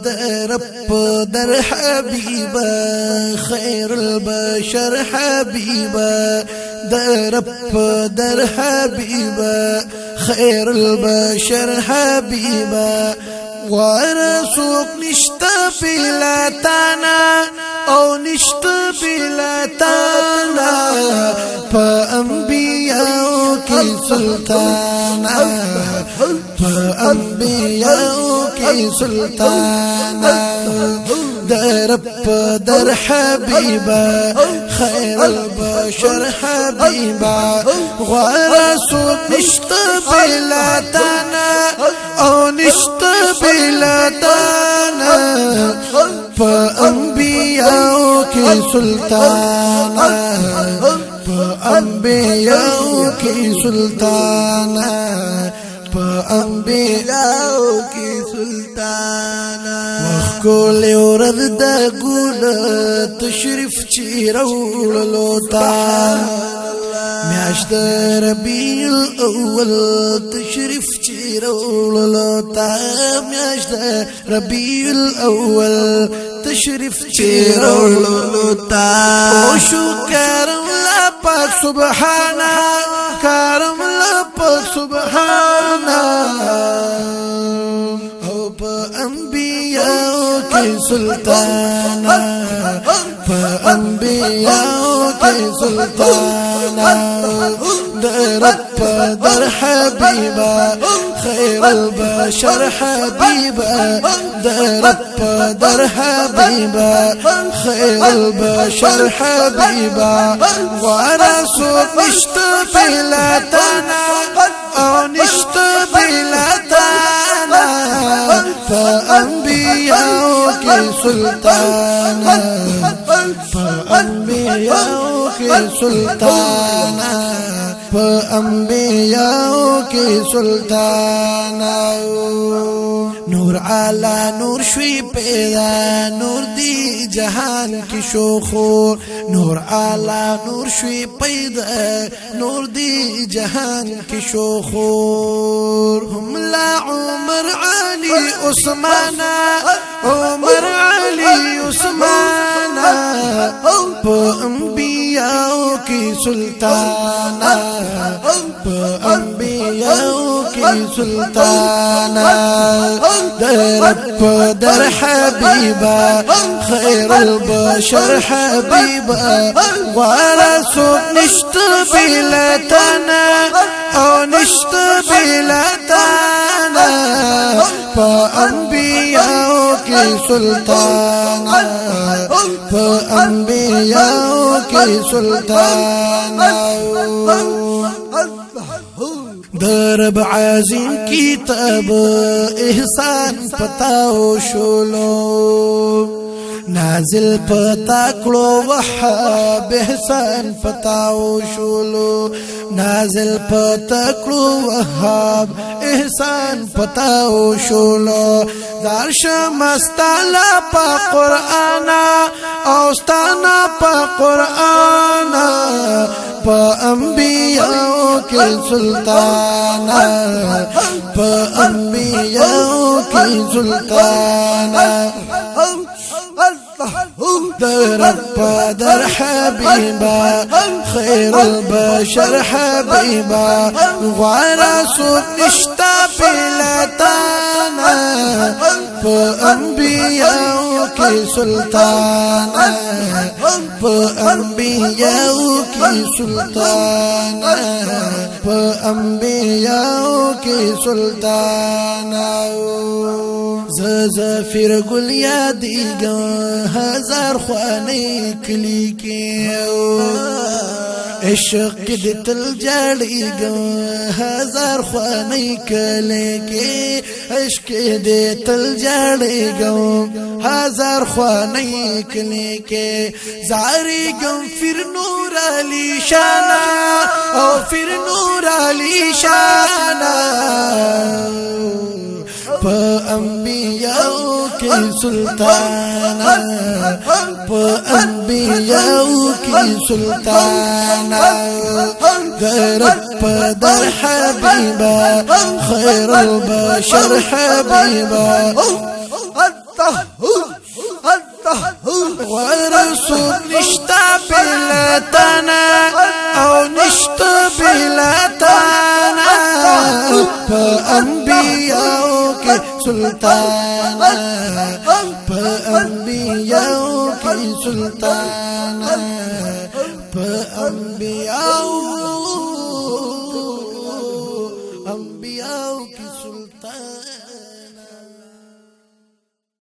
درب در حبیبا خیر البشر حبیبا درب در حبیبا خیر البشر حبیبا ورسوک نشتا بلاتانا او نشتا بلاتانا پا انبیاء کی سلطانا پا انبیاء کی سلطانا درب در حبیبا خیر البشر حبیبا ورسوک نشتا بلاتانا او نشتا بلاتانا پا انبیاء کی سلطانا پا انبیاء کی سلطانا پا انبیاء کی سلطانا وخکول ورد دا گولا تشریف چی رولو تا میاشت ربیع الاول تشریف چی رولو تا میاشت ربیع الاول تشریف چی رولو تا وشو کرم لپاک سبحانا کرم لپاک سبحانا او پا انبیاء کی سلطانا پا انبیاء کی سلطانا درب در حبیبا خیر البشر حبیبا درب در حبیبا خیر البشر حبیبا ورسوک نشتا بلاتانا او نشتا بلاتانا فأنبياء کی سلطانا فأنبياء کی سلطانا فأنبياء کی سلطانا نور علا نور شوی پیدا نور دی جہان کی شوخو نور علا نور شوی پیدا نور دی جہان کی شوخو هم لا عمر علی عثمانا عمر علی عثمانا پا انبیاء کی سلطانا پا انبیاء کی سلطانا درب در حبیبا خیر البشر حبیبا ورسوک نشتا بلاتانا او نشتا بلاتانا پا انبیاء کی سلطانا پا انبیاء کی سلطانا درب عظیم کتاب احسان پتاو شولو نازل پتا کلو وحاب احسان پتاو شولو نازل پتا کلو وحاب احسان پتاو شولو دارشم استالا پا قرآنا اوستانا پا قرآنا پا انبیاء کی سلطانا پا انبیاء کی سلطانا درب در حبیبا خیر البشر حبیبا ورسوک نشتا بلاتانا پا انبیاء کی سلطانا پا انبیاء کی سلطانا پا انبیاء کی سلطانا زفیر گل یادیگا هزار خوانی کلی کیو عشق دی تل جاڑیگا هزار خوانی کلی کی عشق دی تل جاڑیگا هزار خوانی کلی کی زاریگم فر نور علی شانا او فر نور علی شانا پا انبیاء کی سلطانا پا انبیاء کی سلطانا درب در حبیبا خیر البشر حبیبا ورسول نشتا بلاتنا او نشتا بلاتنا فأنبياء کی سلطانا فأنبياء کی سلطانا فأنبياء